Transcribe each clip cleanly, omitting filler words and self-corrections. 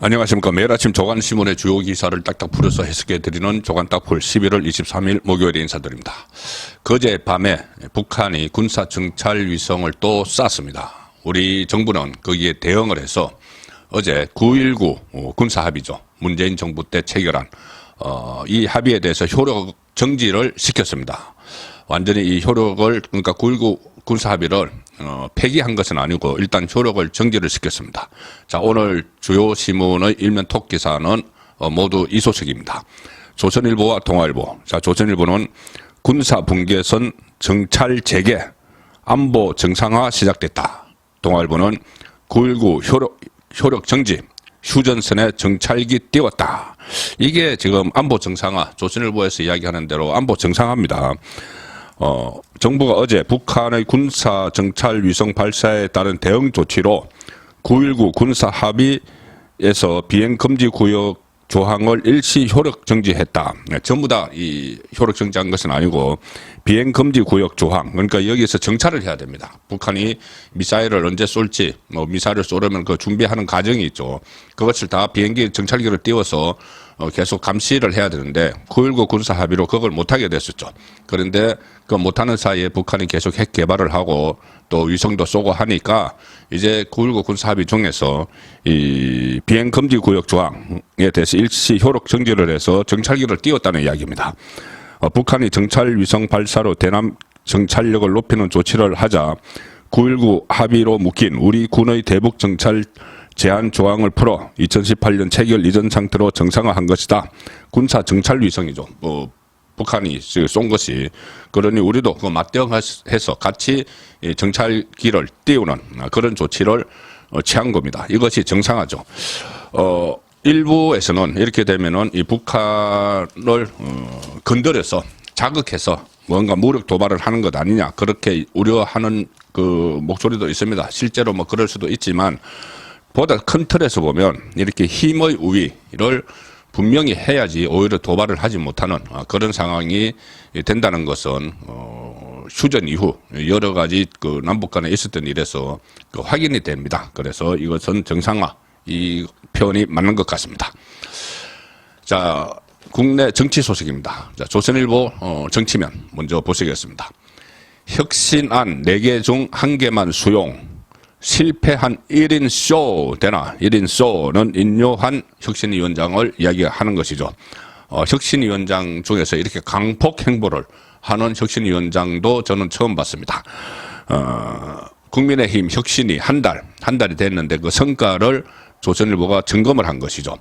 안녕하십니까. 매일 아침 조간신문의 주요 기사를 딱딱 풀어서 해석해드리는 조간딱풀 11월 23일 목요일에 인사드립니다. 그제 밤에 북한이 군사 정찰 위성을 또 쐈습니다. 우리 정부는 거기에 대응을 해서 어제 9.19 군사합의죠. 문재인 정부 때 체결한 이 합의에 대해서 효력 정지를 시켰습니다. 완전히 이 효력을, 그러니까 9.19 군사합의를 폐기한 것은 아니고 일단 효력을 정지를 시켰습니다. 자, 오늘 주요 신문의 일면 톱 기사는 모두 이 소식입니다. 조선일보와 동아일보. 자, 조선일보는 군사 분계선 정찰 재개, 안보 정상화 시작됐다. 동아일보는 9.19 효력 정지, 휴전선에 정찰기 띄웠다. 이게 지금 안보 정상화, 조선일보에서 이야기하는 대로 안보 정상화입니다. 정부가 어제 북한의 군사 정찰 위성 발사에 따른 대응 조치로 9.19 군사 합의에서 비행 금지 구역 조항을 일시 효력 정지했다. 전부 다 이 효력 정지한 것은 아니고 비행 금지 구역 조항, 그러니까 여기서 정찰을 해야 됩니다. 북한이 미사일을 언제 쏠지, 미사일을 쏘려면 그 준비하는 과정이 있죠. 그것을 다 비행기 정찰기를 띄워서 계속 감시를 해야 되는데 9.19 군사 합의로 그걸 못하게 됐었죠. 그런데 그 못하는 사이에 북한이 계속 핵 개발을 하고 또 위성도 쏘고 하니까 이제 9.19 군사 합의 중에서 이 비행 금지 구역 조항에 대해서 일시 효력 정지를 해서 정찰기를 띄웠다는 이야기입니다. 북한이 정찰 위성 발사로 대남 정찰력을 높이는 조치를 하자 9.19 합의로 묶인 우리 군의 대북 정찰 제한 조항을 풀어 2018년 체결 이전 상태로 정상화한 것이다. 군사 정찰 위성이죠. 북한이 쏜 것이. 그러니 우리도 그 맞대응해서 같이 정찰기를 띄우는 그런 조치를 취한 겁니다. 이것이 정상화죠. 일부에서는 이렇게 되면은 이 북한을 건드려서 자극해서 뭔가 무력 도발을 하는 것 아니냐, 그렇게 우려하는 그 목소리도 있습니다. 실제로 뭐 그럴 수도 있지만 보다 큰 틀에서 보면 이렇게 힘의 우위를 분명히 해야지 오히려 도발을 하지 못하는 그런 상황이 된다는 것은 휴전 이후 여러 가지 그 남북 간에 있었던 일에서 그 확인이 됩니다. 그래서 이것은 정상화, 이 표현이 맞는 것 같습니다. 자, 국내 정치 소식입니다. 자, 조선일보 정치면 먼저 보시겠습니다. 혁신안 4개 중 1개만 수용. 실패한 1인 쇼 되나? 1인 쇼는 인요한 혁신위원장을 이야기하는 것이죠. 혁신위원장 중에서 이렇게 강폭 행보를 하는 혁신위원장도 저는 처음 봤습니다. 국민의힘 혁신이 한 달이 됐는데 그 성과를 조선일보가 점검을 한 것이죠.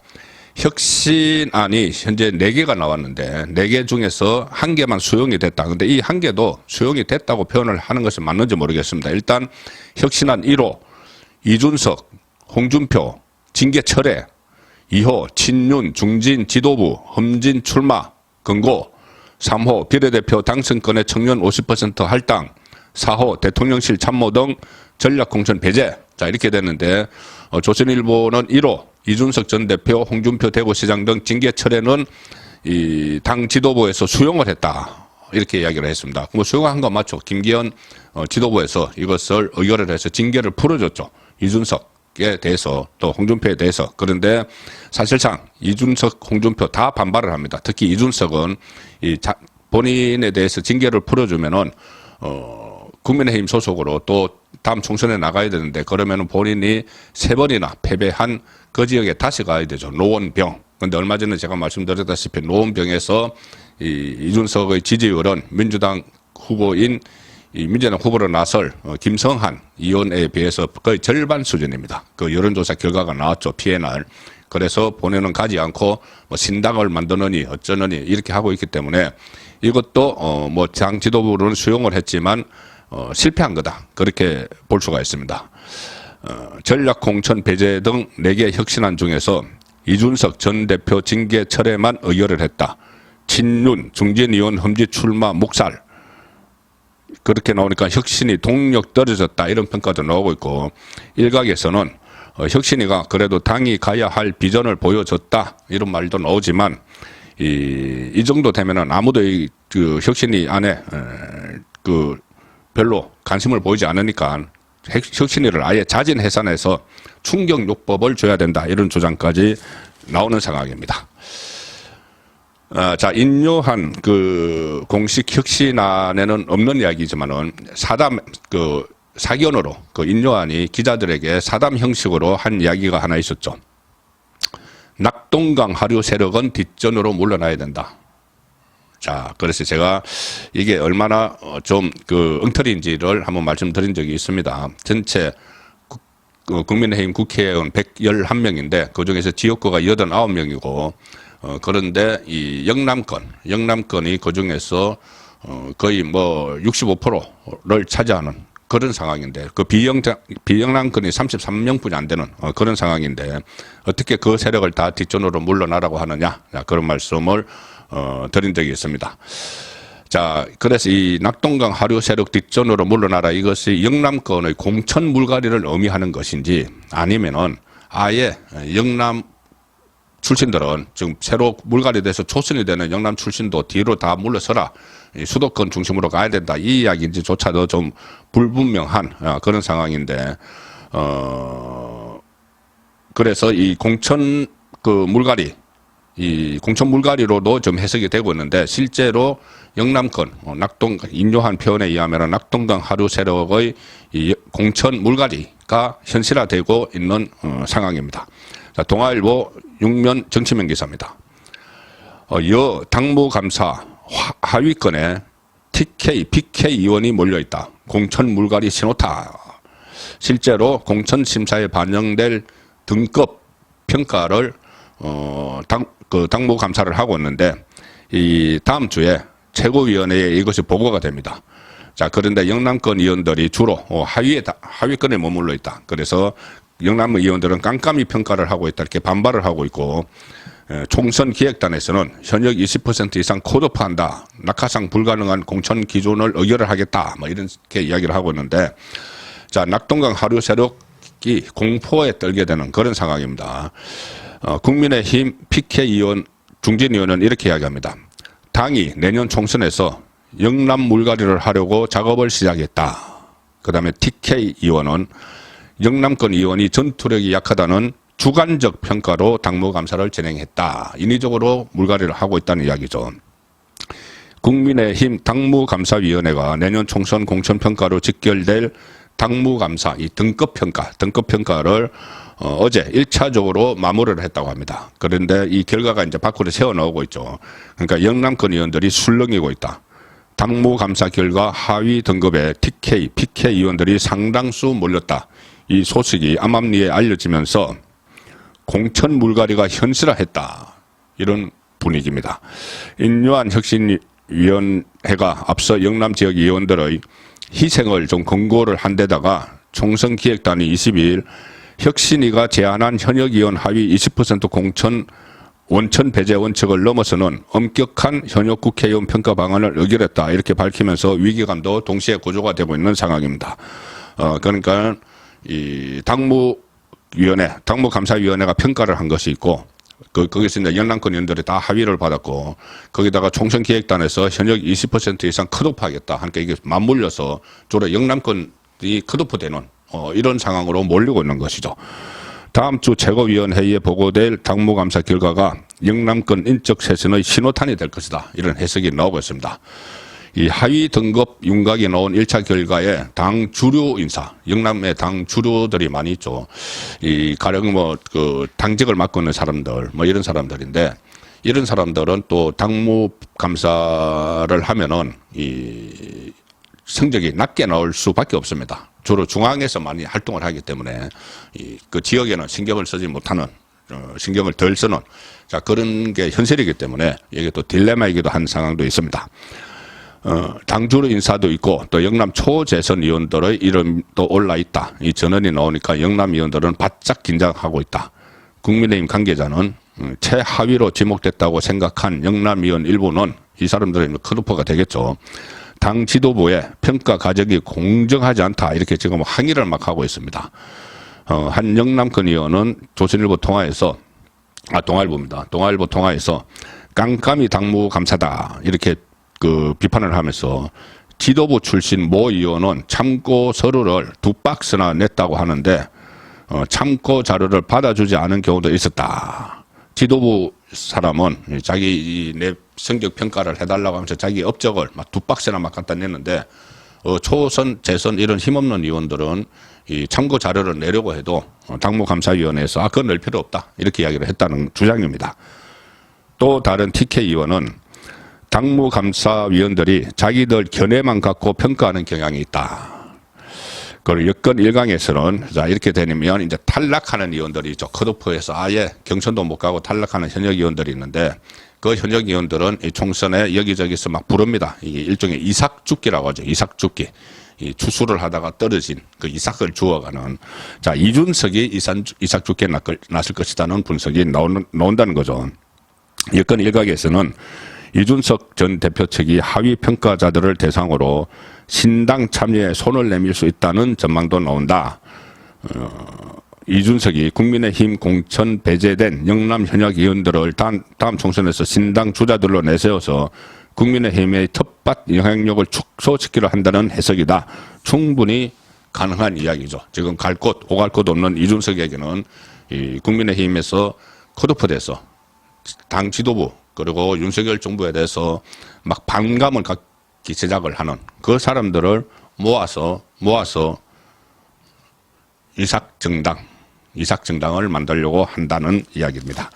혁신안이 현재 4개가 나왔는데 4개 중에서 1개만 수용이 됐다. 근데 이 1개도 수용이 됐다고 표현을 하는 것이 맞는지 모르겠습니다. 일단 혁신안 1호 이준석, 홍준표, 징계 철회, 2호 친윤, 중진, 지도부, 험진 출마, 권고, 3호 비례대표 당선권의 청년 50% 할당, 4호 대통령실 참모 등 전략공천 배제. 자, 이렇게 됐는데 조선일보는 1호 이준석 전 대표, 홍준표 대구시장 등 징계 철회는 이 당 지도부에서 수용을 했다. 이렇게 이야기를 했습니다. 뭐 수용한 거 맞죠. 김기현 지도부에서 이것을 의결을 해서 징계를 풀어줬죠. 이준석에 대해서 또 홍준표에 대해서. 그런데 사실상 이준석, 홍준표 다 반발을 합니다. 특히 이준석은 본인에 대해서 징계를 풀어주면은 국민의힘 소속으로 또 다음 총선에 나가야 되는데 그러면은 본인이 3번이나 패배한 그 지역에 다시 가야 되죠. 노원병. 근데 얼마 전에 제가 말씀드렸다시피 노원병에서 이준석의 지지율은 민주당 후보인 민주당 후보로 나설 김성한 의원에 비해서 거의 절반 수준입니다. 그 여론조사 결과가 나왔죠. PNR. 그래서 본인은 가지 않고 뭐 신당을 만드느니 어쩌느니 이렇게 하고 있기 때문에 이것도 뭐 당 지도부로는 수용을 했지만 실패한 거다. 그렇게 볼 수가 있습니다. 전략공천 배제 등 4개 혁신안 중에서 이준석 전 대표 징계 철회만 의결을 했다. 친윤, 중진 의원 험지 출마 묵살. 그렇게 나오니까 혁신이 동력 떨어졌다. 이런 평가도 나오고 있고, 일각에서는 혁신이가 그래도 당이 가야 할 비전을 보여줬다. 이런 말도 나오지만 이 정도 되면은 아무도 그 혁신이 안에 별로 관심을 보이지 않으니까 혁신위를 아예 자진 해산해서 충격요법을 줘야 된다. 이런 주장까지 나오는 상황입니다. 자, 인요한 그 공식 혁신안에는 없는 이야기지만은 사견으로 그 인요한이 기자들에게 사담 형식으로 한 이야기가 하나 있었죠. 낙동강 하류 세력은 뒷전으로 물러나야 된다. 자, 그래서 제가 이게 얼마나 좀 그 엉터리인지를 한번 말씀드린 적이 있습니다. 전체 국민의힘 국회의원 111명인데 그 중에서 지역구가 89명이고 그런데 이 영남권이 그 중에서 거의 뭐 65%를 차지하는 그런 상황인데 그 비영남권이 33명뿐이 안 되는 그런 상황인데 어떻게 그 세력을 다 뒷전으로 물러나라고 하느냐 그런 말씀을 드린 적이 있습니다. 자, 그래서 이 낙동강 하류 세력 뒷전으로 물러나라 이것이 영남권의 공천 물갈이를 의미하는 것인지 아니면은 아예 영남 출신들은 지금 새로 물갈이돼서 초선이 되는 영남 출신도 뒤로 다 물러서라. 수도권 중심으로 가야 된다. 이 이야기인지조차도 좀 불분명한 그런 상황인데, 그래서 이 공천 물갈이, 이 공천 물갈이로도 좀 해석이 되고 있는데, 실제로 영남권, 인요한 표현에 의하면 낙동강 하류 세력의 이 공천 물갈이가 현실화되고 있는 상황입니다. 자, 동아일보 6면 정치면 기사입니다. 당무감사 하위권에 TK, PK 의원이 몰려있다. 공천 물갈이 신호타. 실제로 공천 심사에 반영될 등급 평가를 당무감사를 하고 있는데 이 다음 주에 최고위원회에 이것이 보고가 됩니다. 자, 그런데 영남권 의원들이 주로 하위권에 머물러 있다. 그래서 영남 의원들은 깜깜이 평가를 하고 있다. 이렇게 반발을 하고 있고, 총선 기획단에서는 현역 20% 이상 컷오프한다. 낙하산 불가능한 공천 기준을 의결을 하겠다. 뭐 이렇게 이야기를 하고 있는데, 자, 낙동강 하류 세력이 공포에 떨게 되는 그런 상황입니다. 국민의힘 PK 의원, 중진 의원은 이렇게 이야기합니다. 당이 내년 총선에서 영남 물갈이를 하려고 작업을 시작했다. 그 다음에 TK 의원은 영남권 의원이 전투력이 약하다는 주관적 평가로 당무감사를 진행했다. 인위적으로 물갈이를 하고 있다는 이야기죠. 국민의힘 당무감사위원회가 내년 총선 공천평가로 직결될 당무감사, 이 등급평가를 어제 1차적으로 마무리를 했다고 합니다. 그런데 이 결과가 이제 밖으로 새어나오고 있죠. 그러니까 영남권 의원들이 술렁이고 있다. 당무감사 결과 하위 등급의 TK, PK 의원들이 상당수 몰렸다. 이 소식이 암암리에 알려지면서 공천 물갈이가 현실화했다. 이런 분위기입니다. 인요한 혁신위원회가 앞서 영남 지역 의원들의 희생을 좀 권고를 한 데다가 총선 기획단이 22일 혁신위가 제안한 현역 의원 하위 20% 공천 원천 배제 원칙을 넘어서는 엄격한 현역 국회의원 평가 방안을 의결했다. 이렇게 밝히면서 위기감도 동시에 고조가 되고 있는 상황입니다. 그러니까 이 당무감사위원회가 평가를 한 것이 있고, 거기서 이제 영남권 의원들이 다 합의를 받았고, 거기다가 총선기획단에서 현역 20% 이상 컷오프하겠다. 하니까 이게 맞물려서 주로 영남권이 컷오프되는 이런 상황으로 몰리고 있는 것이죠. 다음 주 최고위원회의에 보고될 당무감사 결과가 영남권 인적 쇄신의 신호탄이 될 것이다. 이런 해석이 나오고 있습니다. 이 하위 등급 윤곽이 나온 1차 결과에 당 주류 인사, 영남의 당 주류들이 많이 있죠. 이 가령 당직을 맡고 있는 사람들, 이런 사람들인데, 이런 사람들은 또 당무 감사를 하면은 이 성적이 낮게 나올 수밖에 없습니다. 주로 중앙에서 많이 활동을 하기 때문에 그 지역에는 신경을 쓰지 못하는, 신경을 덜 쓰는, 자, 그런 게 현실이기 때문에 이게 또 딜레마이기도 한 상황도 있습니다. 당주로 인사도 있고 또 영남 초재선 의원들의 이름도 올라 있다. 이 전원이 나오니까 영남 의원들은 바짝 긴장하고 있다. 국민의힘 관계자는 최하위로 지목됐다고 생각한 영남 의원 일부는 이 사람들은 컷오프가 되겠죠. 당 지도부의 평가 과정이 공정하지 않다. 이렇게 지금 항의를 막 하고 있습니다. 한 영남권 의원은 조선일보 통화에서 동아일보입니다. 동아일보 통화에서 깜깜이 당무 감사다. 이렇게 비판을 하면서 지도부 출신 모 의원은 참고 서류를 2박스나 냈다고 하는데 참고 자료를 받아주지 않은 경우도 있었다. 지도부 사람은 자기 내 성적 평가를 해달라고 하면서 자기 업적을 막 2박스나 막 갖다 냈는데 초선, 재선 이런 힘없는 의원들은 이 참고 자료를 내려고 해도 당무감사위원회에서 그건 낼 필요 없다 이렇게 이야기를 했다는 주장입니다. 또 다른 TK 의원은 당무감사위원들이 자기들 견해만 갖고 평가하는 경향이 있다. 그리고 여권 1강에서는 자 이렇게 되면 이제 탈락하는 의원들이 있죠. 컷오프에서 아예 경선도 못 가고 탈락하는 현역 의원들이 있는데 그 현역 의원들은 이 총선에 여기저기서 막 부릅니다. 이게 일종의 이삭죽기라고 하죠. 이삭죽기. 이 추수를 하다가 떨어진 그 이삭을 주워가는. 자, 이준석이 이삭죽기에 났을 것이라는 분석이 나온다는 거죠. 여권 일각에서는 이준석 전 대표 측이 하위 평가자들을 대상으로 신당 참여에 손을 내밀 수 있다는 전망도 나온다. 이준석이 국민의힘 공천 배제된 영남 현역 의원들을 다음 총선에서 신당 주자들로 내세워서 국민의힘의 텃밭 영향력을 축소시키려 한다는 해석이다. 충분히 가능한 이야기죠. 지금 오갈 곳 없는 이준석에게는 이 국민의힘에서 컷오프돼서 당 지도부 그리고 윤석열 정부에 대해서 막 반감을 갖기 시작을 하는 그 사람들을 모아서 이삭정당을 만들려고 한다는 이야기입니다.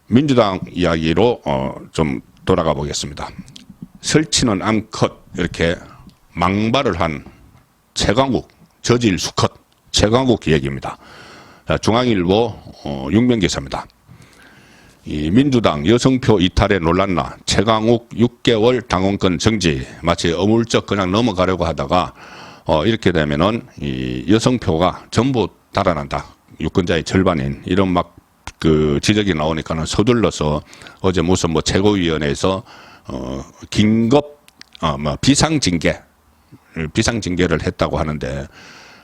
민주당 이야기로 좀 돌아가 보겠습니다. 설치는 암컷 이렇게 망발을 한 최강욱 저질 수컷 최강욱 얘기입니다. 중앙일보 6면 기사입니다. 이 민주당 여성표 이탈에 놀랐나 최강욱 6개월 당원권 정지 마치 어물쩍 그냥 넘어가려고 하다가 이렇게 되면은 이 여성표가 전부 달아난다. 유권자의 절반인 이런 막 그 지적이 나오니까는 서둘러서 어제 무슨 뭐 최고위원회에서 긴급 비상징계를 했다고 하는데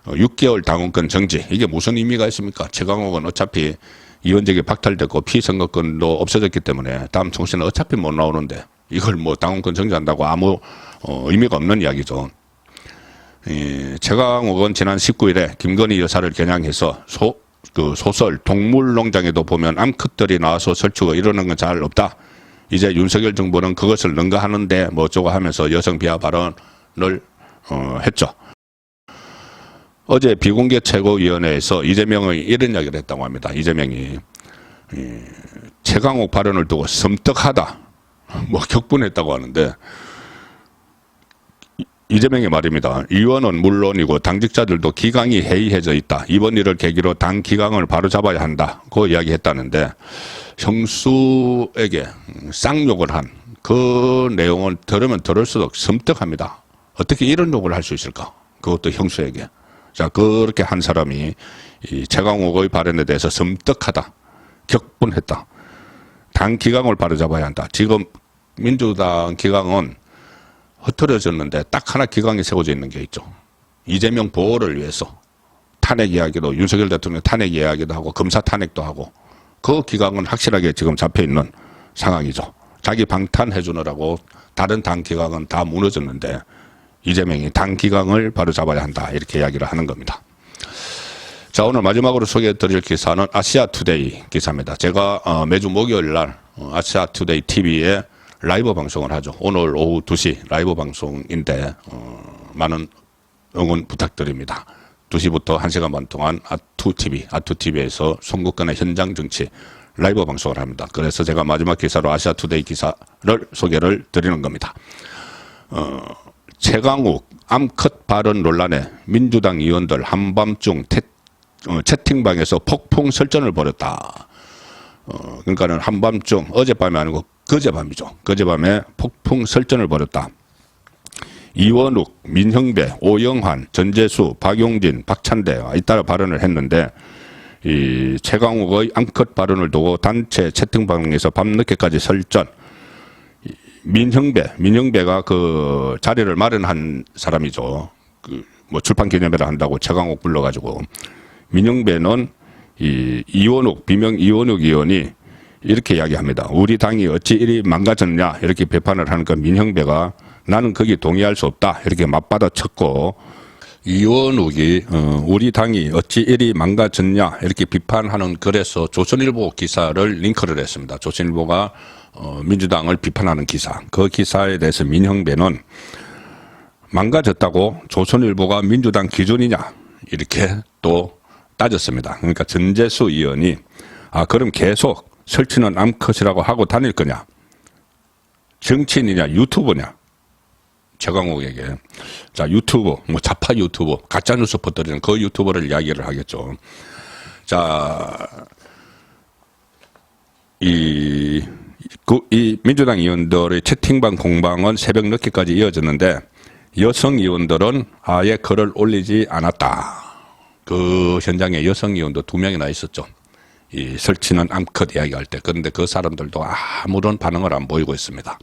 6개월 당원권 정지 이게 무슨 의미가 있습니까? 최강욱은 어차피 의원직이 박탈되고 피선거권도 없어졌기 때문에 다음 총선에 어차피 못 나오는데 이걸 뭐 당원권 정지한다고 아무 의미가 없는 이야기죠. 최강욱은 지난 19일에 김건희 여사를 겨냥해서 소설 동물농장에도 보면 암컷들이 나와서 설치고 이러는 건 잘 없다. 이제 윤석열 정부는 그것을 능가하는데 뭐 어쩌고 하면서 여성 비하 발언을 했죠. 어제 비공개 최고위원회에서 이재명이 이런 이야기를 했다고 합니다. 이재명이 최강욱 발언을 두고 섬뜩하다. 뭐 격분했다고 하는데 이재명의 말입니다. 의원은 물론이고 당직자들도 기강이 해이해져 있다. 이번 일을 계기로 당 기강을 바로잡아야 한다. 그 이야기했다는데 형수에게 쌍욕을 한 그 내용을 들으면 들을수록 섬뜩합니다. 어떻게 이런 욕을 할 수 있을까? 그것도 형수에게. 자, 그렇게 한 사람이 이 최강욱의 발언에 대해서 섬뜩하다. 격분했다. 당 기강을 바로잡아야 한다. 지금 민주당 기강은 흐트러졌는데 딱 하나 기강이 세워져 있는 게 있죠. 이재명 보호를 위해서 탄핵 이야기도 윤석열 대통령 탄핵 이야기도 하고 검사 탄핵도 하고 그 기강은 확실하게 지금 잡혀 있는 상황이죠. 자기 방탄해 주느라고 다른 당 기강은 다 무너졌는데 이재명이 당 기강을 바로 잡아야 한다 이렇게 이야기를 하는 겁니다. 자, 오늘 마지막으로 소개해 드릴 기사는 아시아투데이 기사입니다. 제가 매주 목요일 날 아시아투데이 TV에 라이브 방송을 하죠. 오늘 오후 2시 라이브 방송인데 많은 응원 부탁드립니다. 2시부터 1시간 반 동안 아투TV에서 송국근의 현장 정치 라이브 방송을 합니다. 그래서 제가 마지막 기사로 아시아투데이 기사를 소개를 드리는 겁니다. 최강욱 암컷 발언 논란에 민주당 의원들 한밤중 채팅방에서 폭풍 설전을 벌였다. 그러니까는 한밤중 어젯밤이 아니고 그제밤이죠. 그제밤에 폭풍 설전을 벌였다. 이원욱, 민형배, 오영환, 전재수, 박용진, 박찬대가 잇따라 발언을 했는데 이 최강욱의 암컷 발언을 두고 단체 채팅방에서 밤늦게까지 설전. 민형배가 그 자리를 마련한 사람이죠. 그 뭐 출판 기념회를 한다고 최강욱 불러가지고 민형배는 이 이원욱 비명 이원욱 의원이 이렇게 이야기합니다. 우리 당이 어찌 이리 망가졌냐 이렇게 비판을 하니까 민형배가 나는 거기 동의할 수 없다 이렇게 맞받아쳤고 이원욱이 우리 당이 어찌 이리 망가졌냐 이렇게 비판하는 글에서 조선일보 기사를 링크를 했습니다. 조선일보가 민주당을 비판하는 기사. 그 기사에 대해서 민형배는 망가졌다고 조선일보가 민주당 기준이냐 이렇게 또 따졌습니다. 그러니까 전재수 의원이 그럼 계속 설치는 암컷이라고 하고 다닐 거냐, 정치인이냐 유튜버냐. 최강욱에게 자 유튜버 뭐 좌파 유튜버 가짜뉴스 퍼뜨리는 그 유튜버를 이야기를 하겠죠. 자 이 민주당 의원들의 채팅방 공방은 새벽 늦게까지 이어졌는데 여성 의원들은 아예 글을 올리지 않았다. 그 현장에 여성 의원도 2명이나 있었죠. 이 설치는 암컷 이야기할 때. 그런데 그 사람들도 아무런 반응을 안 보이고 있습니다.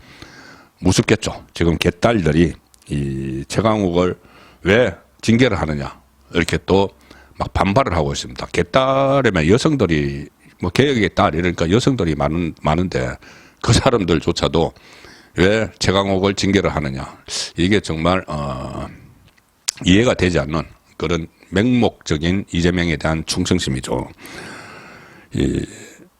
무섭겠죠. 지금 개딸들이 이 최강욱을 왜 징계를 하느냐 이렇게 또 막 반발을 하고 있습니다. 개딸이면 여성들이 뭐 개혁의 딸 이러니까 여성들이 많은데 그 사람들조차도 왜 최강욱을 징계를 하느냐 이게 정말 이해가 되지 않는 그런 맹목적인 이재명에 대한 충성심이죠.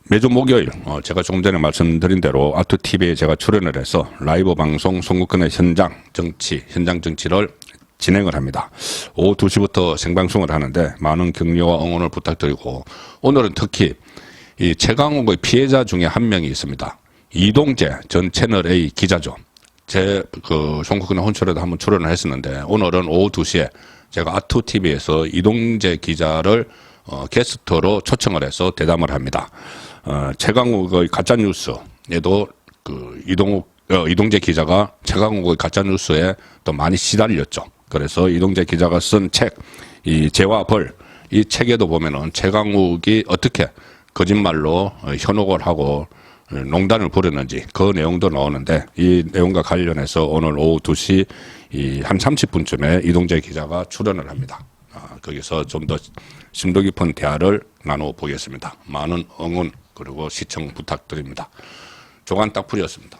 매주 목요일 제가 조금 전에 말씀드린 대로 아투TV에 제가 출연을 해서 라이브 방송 송국근의 현장 정치를 진행을 합니다. 오후 2시부터 생방송을 하는데 많은 격려와 응원을 부탁드리고 오늘은 특히 이 최강욱의 피해자 중에 한 명이 있습니다. 이동재 전 채널A 기자죠. 제 송국근의 혼철에도 한번 출연을 했었는데 오늘은 오후 2시에 제가 아투TV에서 이동재 기자를 게스트로 초청을 해서 대담을 합니다. 최강욱의 가짜뉴스에도 이동재 기자가 최강욱의 가짜뉴스에 또 많이 시달렸죠. 그래서 이동재 기자가 쓴 책, 이 죄와 벌, 이 책에도 보면은 최강욱이 어떻게 거짓말로 현혹을 하고 농단을 부렸는지 그 내용도 나오는데 이 내용과 관련해서 오늘 오후 2시 한 30분쯤에 이동재 기자가 출연을 합니다. 거기서 좀 더 심도 깊은 대화를 나눠보겠습니다. 많은 응원 그리고 시청 부탁드립니다. 조간 딱풀이었습니다.